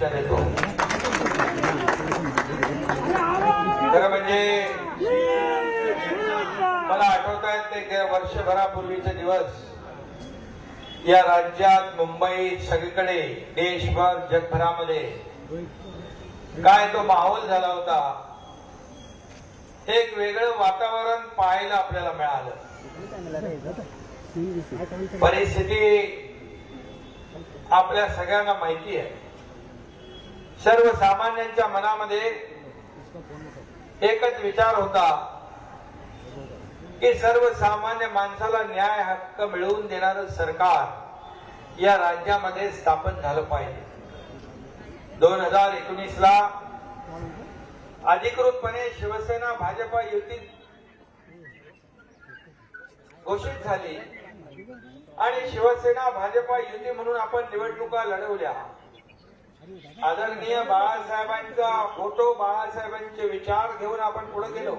शुभेच्छा देतो. खरं म्हणजे मला आठवत आहेत ते वर्षभरापूर्वीचे दिवस. या राज्यात, मुंबईत, सगळीकडे, देशभर, जगभरामध्ये काय तो माहोल झाला होता. एक वेगळं वातावरण पाहायला आपल्याला मिळालं. परिस्थिती आपल्या सगळ्यांना माहिती आहे. सर्वसामान्यांच्या मनामध्ये एकच विचार होता की सर्वसामान्य माणसाला न्याय हक्क मिळवून देणारं सरकार या राज्यामध्ये स्थापन झालं पाहिजे. 2019ला अधिकृतपणे शिवसेना भाजपा युती घोषित झाली आणि शिवसेना भाजपा युती म्हणून आपण निवडणुका लढवल्या. आदरणीय बाळासाहेबांचा फोटो, बाळासाहेबांचे विचार घेऊन आपण पुढे गेलो.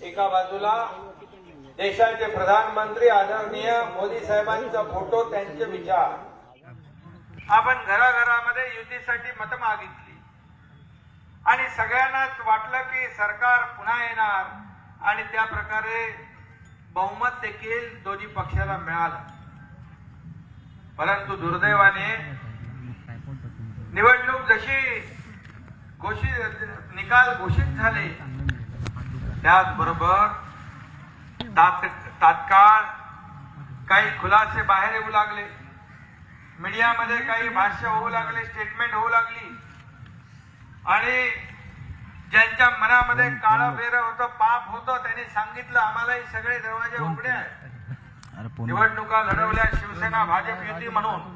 एका बाजूला देशाचे प्रधानमंत्री आदरणीय मोदी साहेबांचा फोटो, त्यांचे विचार. आपण घराघरामध्ये युतीसाठी मत मागितली आणि सगळ्यांनाच वाटलं की सरकार पुन्हा येणार आणि त्या प्रकारे बहुमत देखील दोन्ही पक्षाला मिळालं. परंतु दुर्दैवाने निवडणूक जशी निकाल घोषित झाले त्याचबरोबर तात्काळ काही खुलासे बाहेर येऊ लागले. मीडियामध्ये काही भाष्य होऊ लागले, स्टेटमेंट होऊ लागली आणि ज्यांच्या मनामध्ये काळं बेरं होतं, पाप होतं, त्यांनी सांगितलं आम्हालाही सगळे दरवाजे उघडे आहेत. निवडणुका लढवल्या शिवसेना भाजप युती म्हणून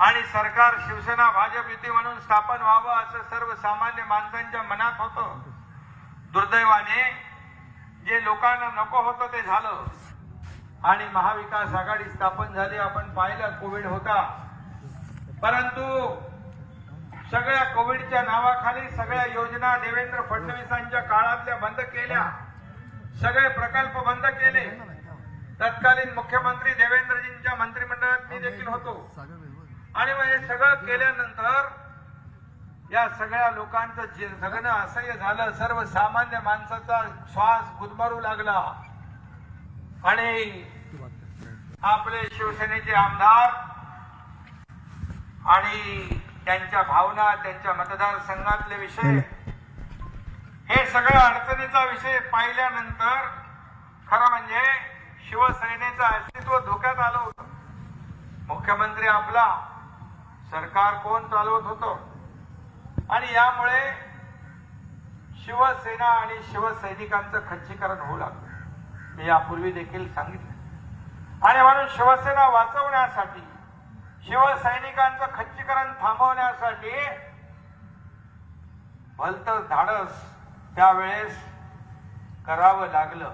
आणि सरकार शिवसेना भाजप युती म्हणून स्थापन व्हावं असं सर्वसामान्य माणसांच्या मनात होतं. दुर्दैवाने जे लोकांना नको होतं ते झालं आणि महाविकास आघाडी स्थापन झाली. आपण पाहिलं कोविड होता, परंतु सगळ्या कोविडच्या नावाखाली सगळ्या योजना देवेंद्र फडणवीसांच्या काळातल्या बंद केल्या. सगळे प्रकल्प बंद केले. तत्कालीन मुख्यमंत्री देवेंद्रजींच्या मंत्रिमंडळात मी देखील होतो आणि मग हे सगळं केल्यानंतर या सगळ्या लोकांचं जगणं असह्य झालं. सर्वसामान्य माणसाचा श्वास गुदमरू लागला आणि आपले शिवसेनेचे आमदार आणि त्यांच्या भावना, त्यांच्या मतदारसंघातले विषय, हे सगळं अडचणीचा विषय पाहिल्यानंतर खरं म्हणजे शिवसेनेचं अस्तित्व धोक्यात आलं होतं. मुख्यमंत्री आपला, सरकार कोण चालवत होतं आणि यामुळे शिवसेना आणि शिवसैनिकांचं खच्चीकरण होऊ लागलं. मी यापूर्वी देखील सांगितलं आणि म्हणून शिवसेना वाचवण्यासाठी, शिवसैनिकांचं खच्चीकरण थांबवण्यासाठी भलतं धाडस त्यावेळेस करावं लागलं.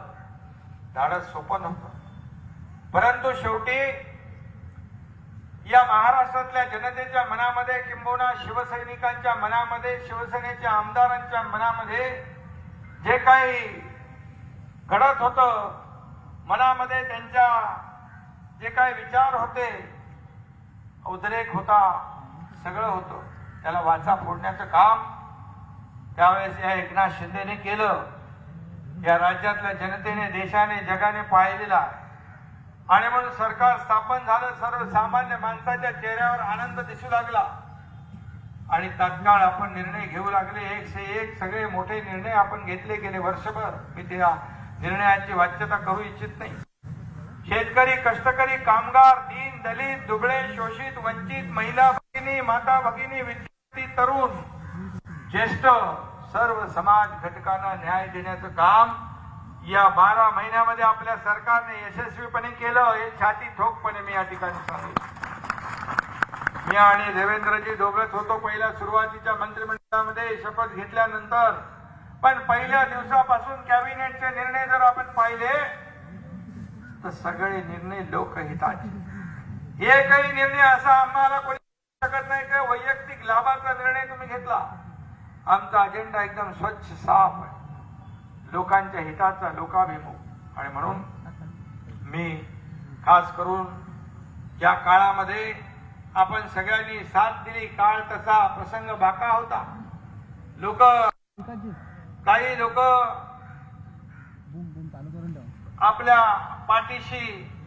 धाडस सोपं नव्हतं, परंतु शेवटी या महाराष्ट्रातल्या जनतेच्या मनामध्ये, किंबहुना शिवसैनिकांच्या मनामध्ये, शिवसेनेच्या आमदारांच्या मनामध्ये जे काही घडत होतं, मनामध्ये त्यांच्या जे काही विचार होते, उद्रेक होता, सगळं होतं, त्याला वाचा फोडण्याचं काम त्यावेळेस या एकनाथ शिंदेने केलं. या राज्यातल्या जनतेने, देशाने, जगाने पाहिलेला आणि म्हणून सरकार स्थापन झालं. सर्वसामान्य माणसाच्या चेहऱ्यावर आनंद दिसू लागला आणि तात्काळ आपण निर्णय घेऊ लागले. एक से एक सगळे मोठे निर्णय आपण घेतले गेले वर्षभर. मी त्या निर्णयाची वाच्यता करू इच्छित नाही. शेतकरी, कष्टकरी, कामगार, दीन, दलित, दुबळे, शोषित, वंचित, महिला भगिनी, माता भगिनी, विद्यार्थी, तरुण, ज्येष्ठ सर्व समाज घटकांना न्याय देण्याचं काम या 12 महिन्यामध्ये आपल्या सरकारने यशस्वीपणे केलं. हे छाती ठोकपणे मी या ठिकाणी सांगतो. मी आणि देवेंद्रजी दोघंच होतो पहिल्या सुरुवातीच्या मंत्रिमंडळामध्ये शपथ घेतल्यानंतर, पण पहिल्या दिवसापासून कॅबिनेटचे निर्णय जर आपण पाहिले तर सगळे निर्णय लोकहिताचे. एकही निर्णय असा आम्हाला कोणी शकत नाही का वैयक्तिक लाभाचा निर्णय तुम्ही घेतला. आमचा अजेंडा एकदम स्वच्छ, साफ आहे, लोकांच्या हिताचा, लोकाभिमुख. आणि म्हणून मी खास करून या काळामध्ये आपण सगळ्यांनी साथ दिली. काळ तसा प्रसंग बाका होता. काही लोक आपल्या पाठीशी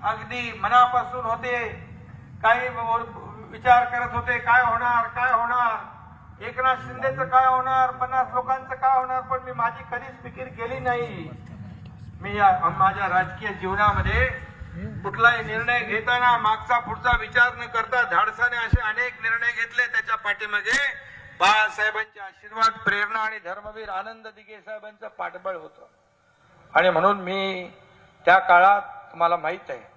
अगदी मनापासून होते. काही विचार करत होते काय होणार काय होणार, एकनाथ शिंदेचं काय होणार, 50 लोकांचं काय होणार. पण मी माझी कधीच फिकीर केली नाही. मी माझ्या राजकीय जीवनामध्ये कुठलाही निर्णय घेताना मागचा पुढचा विचार न करता धाडसाने असे अनेक निर्णय घेतले. त्याच्या पाठीमागे बाळासाहेबांचे आशीर्वाद, प्रेरणा आणि धर्मवीर आनंद दिघे साहेबांचं पाठबळ होतं. आणि म्हणून मी त्या काळात तुम्हाला माहित आहे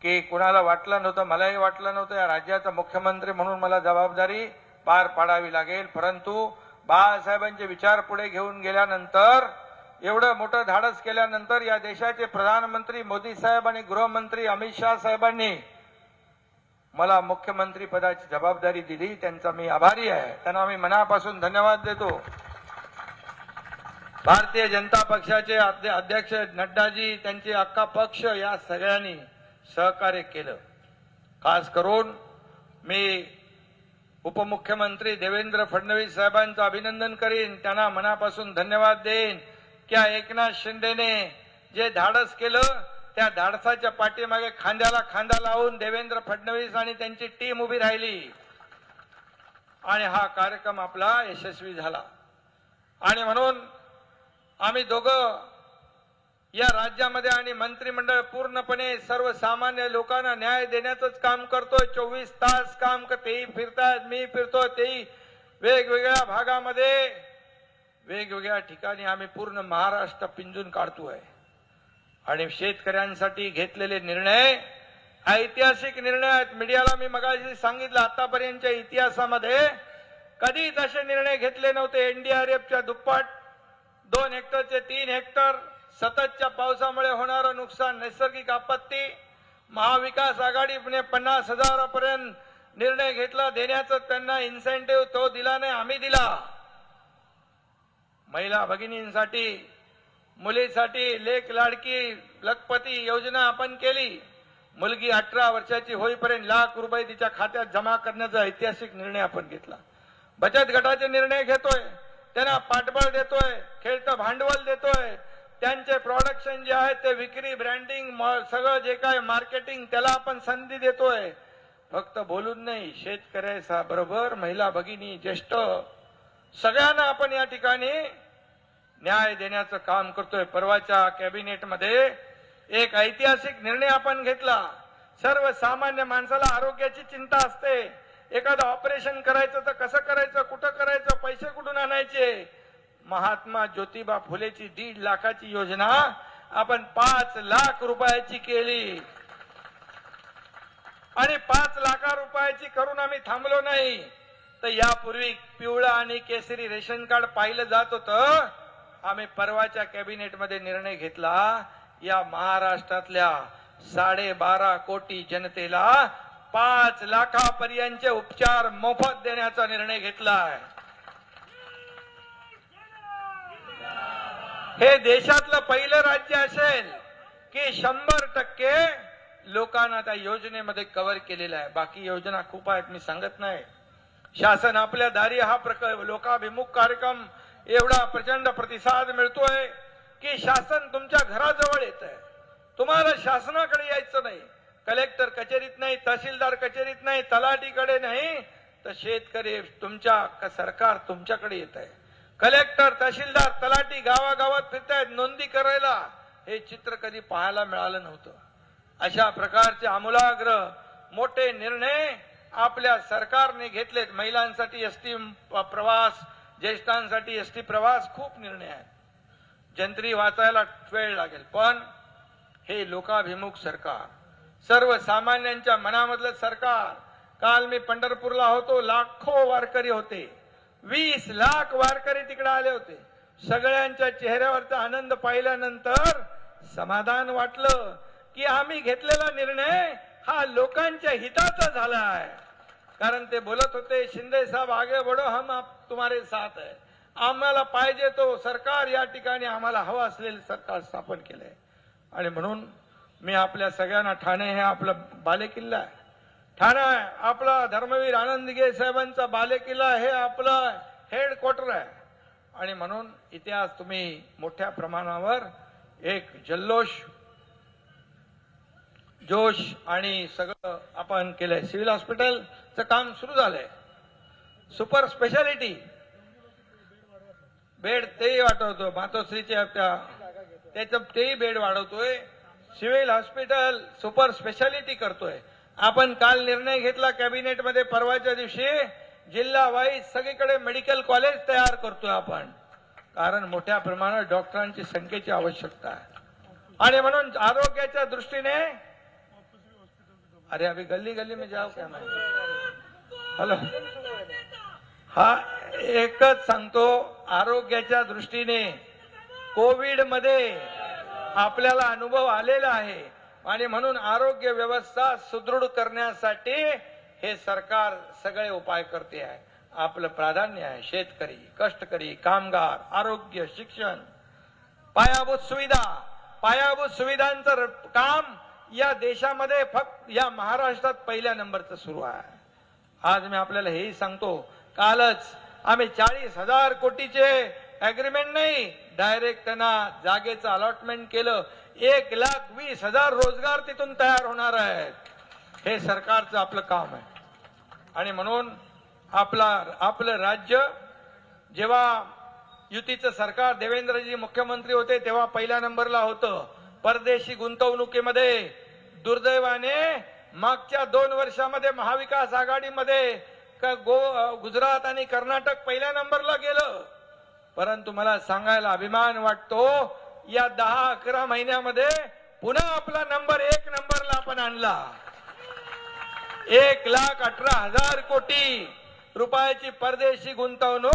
की कुणाला वाटलं नव्हतं, मलाही वाटलं नव्हतं या राज्याचा मुख्यमंत्री म्हणून मला जबाबदारी पार पाडावी लागेल. परंतु बाळासाहेबांचे विचार पुढे घेऊन गेल्यानंतर, एवढं मोठं धाडस केल्यानंतर या देशाचे प्रधानमंत्री मोदी साहेब आणि गृहमंत्री अमित शाह साहेबांनी मला मुख्यमंत्री पदाची जबाबदारी दिली. त्यांचा मी आभारी आहे. त्यांना मी मनापासून धन्यवाद देतो. भारतीय जनता पक्षाचे अध्यक्ष नड्डाजी, त्यांचे अख्खा पक्ष, या सगळ्यांनी सहकार्य केलं. खास करून मी उपमुख्यमंत्री देवेंद्र फडणवीस साहेबांचं अभिनंदन करीन. त्यांना मनापासून धन्यवाद देईन की एकनाथ शिंदेने जे धाडस केलं त्या धाडसाच्या पाठीमागे खांद्याला खांदा लावून देवेंद्र फडणवीस आणि त्यांची टीम उभी राहिली आणि हा कार्यक्रम आपला यशस्वी झाला. आणि म्हणून आम्ही दोघं या राज्यामध्ये आणि मंत्रिमंडळ पूर्णपणे सर्वसामान्य लोकांना न्याय देण्याचंच काम करतोय. 24 तास काम तेही फिरतायत, मी फिरतोय, तेही वेगवेगळ्या भागामध्ये वेगवेगळ्या ठिकाणी आम्ही पूर्ण महाराष्ट्र पिंजून काढतोय. आणि शेतकऱ्यांसाठी घेतलेले निर्णय ऐतिहासिक निर्णय आहेत. मीडियाला मी मगाशी सांगितलं, आतापर्यंतच्या इतिहासामध्ये कधीच असे निर्णय घेतले नव्हते. एनडीआरएफच्या दुप्पट, 2 हेक्टरचे 3 हेक्टर, सततच्या पावसामुळे होणारं नुकसान, नैसर्गिक आपत्ती, महाविकास आघाडीने 50,000पर्यंत निर्णय घेतला देण्याचा. त्यांना इन्सेंटिव्ह तो दिला नाही, आम्ही दिला. महिला भगिनींसाठी, मुलीसाठी लेक लाडकी लखपती योजना आपण केली. मुलगी 18 वर्षाची होईपर्यंत ₹1,00,000 तिच्या खात्यात जमा करण्याचा ऐतिहासिक निर्णय आपण घेतला. बचत गटाचे निर्णय घेतोय, त्यांना पाठबळ देतोय, खेळतं भांडवल देतोय. त्यांचे प्रोडक्शन जे आहे ते विक्री, ब्रँडिंग, सगळं जे काय मार्केटिंग, त्याला आपण संधी देतोय. फक्त बोलून नाही, शेतकऱ्याबरोबर महिला भगिनी, ज्येष्ठ सगळ्यांना आपण या ठिकाणी न्याय देण्याचं काम करतोय. परवाच्या कॅबिनेटमध्ये एक ऐतिहासिक निर्णय आपण घेतला. सर्वसामान्य माणसाला आरोग्याची चिंता असते. एखादं ऑपरेशन करायचं तर कसं करायचं, कुठं करायचं, पैसे कुठून आणायचे. महात्मा ज्योतिबा फुलेची 1.5 लाखाची योजना आपण 5 लाख रुपयाची केली. आणि 5 लाख रुपयाची करून आम्ही थांबलो नाही. तर यापूर्वी पिवळं आणि केसरी रेशन कार्ड पाहिलं जात होतं. आम्ही परवाच्या कॅबिनेटमध्ये निर्णय घेतला, या महाराष्ट्रातल्या 12.5 कोटी जनतेला 5 लाखापर्यंतचे उपचार मोफत देण्याचा निर्णय घेतलाय. हे देशातलं पहिलं राज्य असेल की 100% लोकांना त्या योजनेमध्ये कव्हर केलेलं आहे. बाकी योजना खूप आहेत, मी सांगत नाही. शासन आपल्या दारी हा लोकाभिमुख कार्यक्रम एवढा प्रचंड प्रतिसाद मिळतोय की शासन तुमच्या घराजवळ येत आहे. तुम्हाला शासनाकडे यायचं नाही, कलेक्टर कचेरीत नाही, तहसीलदार कचेरीत नाही, तलाठीकडे नाही, तर शेतकरी तुमच्या सरकार तुमच्याकडे येत आहे. कलेक्टर, तहसीलदार, तलाठी गावागावात फिरतायत नोंदी करायला. हे चित्र कधी पाहायला मिळालं नव्हतं. अशा प्रकारचे आमूलाग्र मोठे निर्णय आपल्या सरकारने घेतलेत. महिलांसाठी एसटी प्रवास, ज्येष्ठांसाठी एसटी प्रवास, खूप निर्णय आहेत. जंत्री वाचायला वेळ लागेल, पण हे लोकाभिमुख सरकार, सर्वसामान्यांच्या मनामधलं सरकार. काल मी पंढरपूरला होतो, लाखो वारकरी होते, 20 लाख वारकरी तिकडे आले होते. सगळ्यांच्या चेहऱ्यावरचा आनंद पाहिल्यानंतर समाधान वाटलं की आम्ही घेतलेला निर्णय हा लोकांच्या हिताचा झाला आहे. कारण ते बोलत होते, शिंदे साहेब आगे बढ़ो, हम तुम्हारे साथ है. आम्हाला पाहिजे तो सरकार या ठिकाणी आम्हाला हवं असलेलं सरकार स्थापन केलंय. आणि म्हणून मी आपल्या सगळ्यांना, ठाणे हे आपलं बालेकिल्ला आहे, ठाणा आपला धर्मवीर आनंदगे साहेबांचा बालेकिल्ला हे आपलं हेडक्वार्टर आहे आणि म्हणून इथे आज तुम्ही मोठ्या प्रमाणावर एक जल्लोष जोश आणि सगळं आपण केलंय. सिव्हिल हॉस्पिटलचं काम सुरू झालंय. सुपर स्पेशालिटी बेड तेही वाढवतो. मातोश्रीच्या त्याचं तेही बेड वाढवतोय. सिव्हिल हॉस्पिटल सुपर स्पेशालिटी करतोय. आपण काल निर्णय घेतला कॅबिनेटमध्ये परवाच्या दिवशी जिल्हा वाईज सगळीकडे मेडिकल कॉलेज तयार करतोय आपण, कारण मोठ्या प्रमाणात डॉक्टरांची संख्येची आवश्यकता आहे. आणि म्हणून आरोग्याच्या दृष्टीने अरे अभी गली गली में जाओ क्या मैं हॅलो हा एकच सांगतो, आरोग्याच्या दृष्टीने कोविड मध्ये आपल्याला अनुभव आलेला आहे आणि म्हणून आरोग्य व्यवस्था सुदृढ करण्यासाठी हे सरकार सगळे उपाय करते आहे. आपलं प्राधान्य आहे शेतकरी, कष्टकरी, कामगार, आरोग्य, शिक्षण, पायाभूत सुविधांचं काम या देशामध्ये फक्त या महाराष्ट्रात पहिल्या नंबरचं सुरू आहे. आज मी आपल्याला हेही सांगतो, कालच आम्ही 40,000 कोटीचे अग्रीमेंट नाही, डायरेक्ट त्यांना जागेचं अलॉटमेंट केलं. 1,20,000 रोजगार तिथून तयार होणार आहेत. हे सरकारचं आपलं काम आहे. आणि म्हणून आपलं राज्य जेव्हा युतीचं सरकार देवेंद्रजी मुख्यमंत्री होते तेव्हा पहिल्या नंबरला होतं. परदेशी गुंतवणुकीमध्ये दुर्दैवाने मागच्या 2 वर्षामध्ये महाविकास आघाडीमध्ये गुजरात आणि कर्नाटक पहिल्या नंबरला गेलं. परंतु मला सांगायला अभिमान वाटतो, या 10-11 महिन्यामध्ये पुन्हा आपला नंबर 1 नंबरला आपण आणला. 1,18,000 कोटी रुपयाची परदेशी गुंतवणूक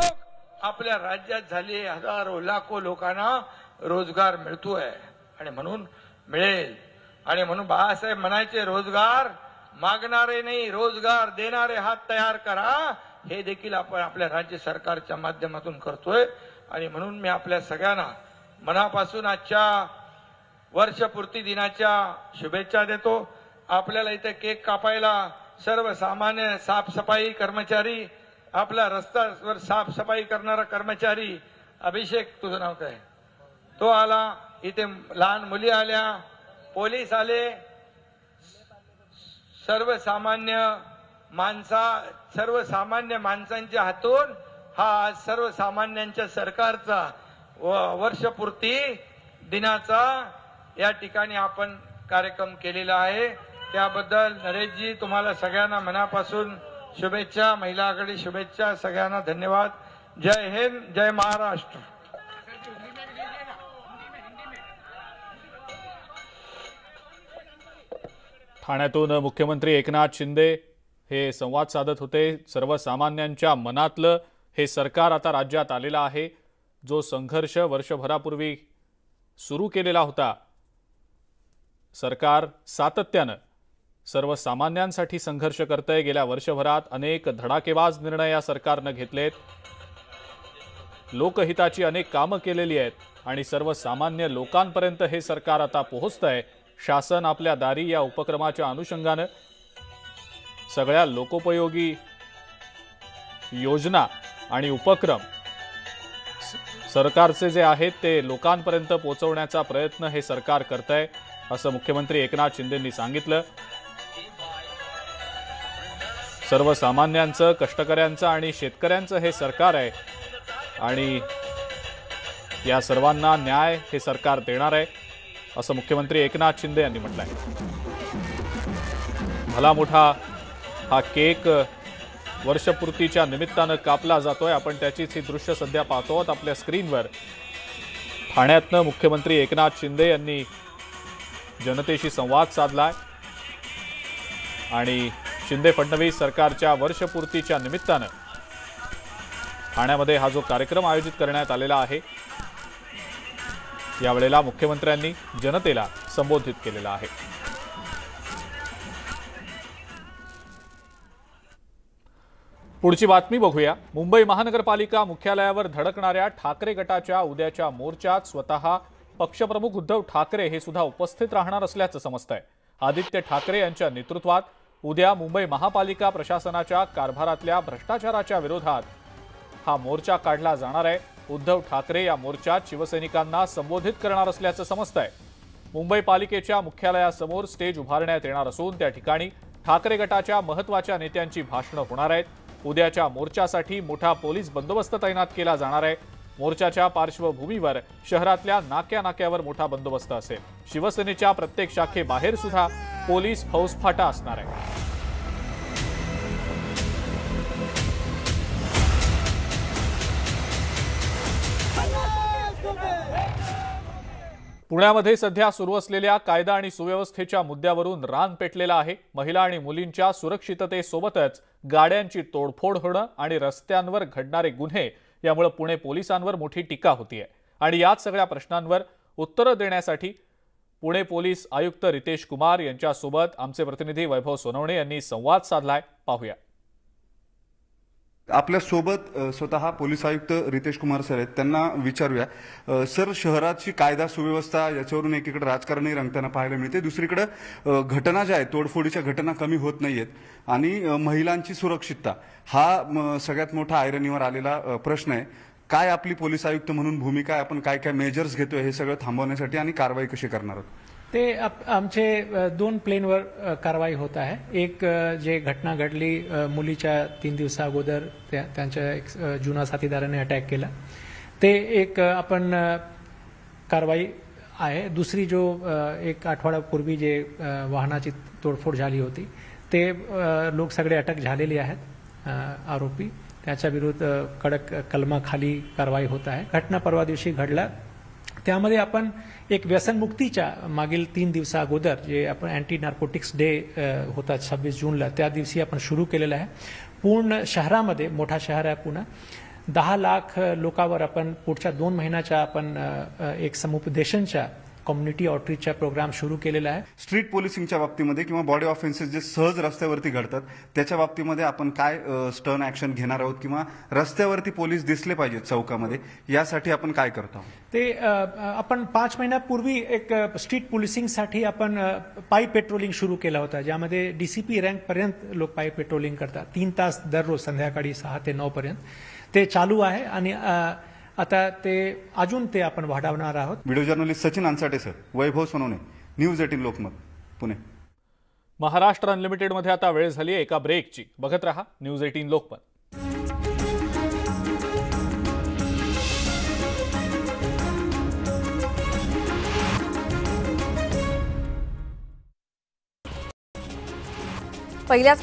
आपल्या राज्यात झाली. हजारो लाखो लोकांना रोजगार मिळतोय आणि म्हणून मिळेल. आणि म्हणून बाळासाहेब म्हणायचे, रोजगार मागणारे नाही, रोजगार देणारे हात तयार करा. हे देखील आपण आपल्या राज्य सरकारच्या माध्यमातून करतोय. आणि म्हणून मी आपल्या सगळ्यांना मनापासून आजच्या वर्षपूर्ती दिनाच्या शुभेच्छा देतो. आपल्याला इथे केक कापायला सर्वसामान्य साफसफाई कर्मचारी, आपला रस्त्यावर साफसफाई करणारा कर्मचारी अभिषेक, तुझं नाव काय, तो आला. इथे लहान मुली आल्या, पोलीस आले. सर्वसामान्य माणसांच्या हातून हा आज सर्वसामान्यांच्या सरकारचा वर्षपूर्ती दिनाचा या ठिकाणी आपण कार्यक्रम केलेला आहे. त्याबद्दल नरेशजी तुम्हाला सगळ्यांना मनापासून शुभेच्छा. महिला आघाडी शुभेच्छा. सगळ्यांना धन्यवाद. जय हिंद, जय महाराष्ट्र. ठाण्यातून मुख्यमंत्री एकनाथ शिंदे हे संवाद साधत होते. सर्वसामान्यांच्या मनातलं हे सरकार आता राज्यात आलेलं आहे. जो संघर्ष वर्षभरापूर्वी सुरू केलेला होता, सरकार सातत्यानं सर्वसामान्यांसाठी संघर्ष करतंय. गेल्या वर्षभरात अनेक धडाकेबाज निर्णय या सरकारनं घेतलेत. लोकहिताची अनेक कामं केलेली आहेत आणि सर्वसामान्य लोकांपर्यंत हे सरकार आता पोहोचतंय. शासन आपल्या दारी या उपक्रमाच्या अनुषंगानं सगळ्या लोकोपयोगी योजना आणि उपक्रम सरकारचे जे आहेत ते लोकांपर्यंत पोहोचवण्याचा प्रयत्न हे सरकार करतंय, असं मुख्यमंत्री एकनाथ शिंदेंनी सांगितलं. सर्वसामान्यांचं, कष्टकऱ्यांचं आणि शेतकऱ्यांचं हे सरकार आहे आणि या सर्वांना न्याय हे सरकार देणार आहे, असं मुख्यमंत्री एकनाथ शिंदे यांनी म्हटलंय. भला मोठा हा केक वर्षपूर्तीच्या निमित्तानं कापला जातोय. आपण त्याचीच ही दृश्य सध्या पाहतो आहोत आपल्या स्क्रीनवर. ठाण्यातनं मुख्यमंत्री एकनाथ शिंदे यांनी जनतेशी संवाद साधलाय आणि शिंदे फडणवीस सरकारच्या वर्षपूर्तीच्या निमित्तानं ठाण्यामध्ये हा जो कार्यक्रम आयोजित करण्यात आलेला आहे, यावेळेला मुख्यमंत्र्यांनी जनतेला संबोधित केलेला आहे. पुढची बातमी बघूया. मुंबई महानगरपालिका मुख्यालयावर धडकणाऱ्या ठाकरे गटाच्या उद्याच्या मोर्चात स्वतः पक्षप्रमुख उद्धव ठाकरे हे सुद्धा उपस्थित राहणार असल्याचं समजतंय. आदित्य ठाकरे यांच्या नेतृत्वात उद्या मुंबई महापालिका प्रशासनाच्या कारभारातल्या भ्रष्टाचाराच्या विरोधात हा मोर्चा काढला जाणार आहे। उद्धव ठाकरे या मोर्चात शिवसैनिकांना संबोधित करणार असल्याचं समजतंय। मुंबई पालिकेच्या मुख्यालयासमोर स्टेज उभारण्यात येणार असून त्या ठिकाणी ठाकरे गटाच्या महत्त्वाच्या नेत्यांची भाषणं होणार आहेत। उद्याच्या मोर्चासाठी मोठा पोलीस बंदोबस्त तैनात केला जाणार आहे। मोर्चाच्या पार्श्वभूमीवर शहरातल्या नाक्यावर मोठा बंदोबस्त असेल। शिवसेनेच्या प्रत्येक शाखेबाहेर सुद्धा पोलीस फौजफाटा असणार आहे। पुण्यामध्ये सध्या सुरू असलेल्या कायदा आणि सुव्यवस्थेच्या मुद्द्यावरून रान पेटलेला आहे। महिला आणि मुलींच्या सुरक्षिततेसोबतच गाड्यांची तोडफोड होणं आणि रस्त्यांवर घडणारे गुन्हे यामुळे पुणे पोलिसांवर मोठी टीका होतीये। आणि याच सगळ्या प्रश्नांवर उत्तरं देण्यासाठी पुणे पोलीस आयुक्त रितेश कुमार यांच्यासोबत आमचे प्रतिनिधी वैभव सोनवणे यांनी संवाद साधलाय। पाहूया। आपल्या सोबत स्वतः पोलीस आयुक्त रितेश कुमार सर आहेत, त्यांना विचारूया। सर, शहराची कायदा सुव्यवस्था याच्यावरून एकीकडे राजकारणी रंगताना पाहायला मिळते, दुसरीकडे घटना ज्या आहेत तोडफोडीच्या घटना कमी होत नाहीयेत आणि महिलांची सुरक्षितता हा सगळ्यात मोठा ऐरणीवर आलेला प्रश्न आहे। काय आपली पोलीस आयुक्त म्हणून भूमिका आहे? आपण काय काय मेजर्स घेतोय हे सगळं थांबवण्यासाठी आणि कारवाई कशी करणार आहोत? ते आमचे दोन प्लेनवर कारवाई होत आहे। एक जे घटना घडली मुलीच्या 3 दिवसा अगोदर त्यांच्या एक जुना साथीदाराने अटॅक केला, ते एक आपण कारवाई आहे। दुसरी जो एक आठवड्यापूर्वी जे वाहनाची तोडफोड झाली होती, ते लोक सगळे अटक झालेले आहेत आरोपी, त्याच्या विरुद्ध कडक कलमाखाली कारवाई होत आहे। घटना परवा दिवशी घडला, त्यामध्ये आपण एक व्यसनमुक्तीच्या मागील 3 दिवसा अगोदर जे आपण अँटी नार्कोटिक्स डे होता 26 जूनला, त्या दिवशी आपण सुरू केलेला आहे। पूर्ण शहरामध्ये, मोठा शहर आहे पुणे, 10 लाख लोकांवर आपण पुढच्या 2 महिन्याच्या आपण एक समुपदेशनच्या कम्युनिटी आउटरीचचा प्रोग्राम सुरू केलेला आहे। स्ट्रीट पोलिसिंगच्या बाबतीमध्ये किंवा बॉडी ऑफेन्सेस जे सहज रस्त्यावरती घडतात त्याच्या बाबतीमध्ये आपण काय स्टर्न ऍक्शन घेणार आहोत किंवा रस्त्यावरती पोलीस दिसले पाहिजेत चौकामध्ये, यासाठी आपण काय करतो आहोत? ते आपण 5 महिन्यापूर्वी एक स्ट्रीट पोलिसिंगसाठी आपण पायी पेट्रोलिंग सुरू केला होता, ज्यामध्ये डीसीपी रँक पर्यंत लोक पायी पेट्रोलिंग करतात 3 तास दररोज संध्याकाळी 6 ते 9 पर्यंत। ते चालू आहे आणि आता ते अजून ते आपण वाढवणार आहोत। व्हिडिओ जर्नलिस्ट सचिन अन्साटे सर, वैभव सोनवणे, न्यूज 18 लोकमत, पुणे। महाराष्ट्र अनलिमिटेडमध्ये आता वेळ झाली एका ब्रेकची। बघत रहा न्यूज 18 लोकमत। पहिल्याच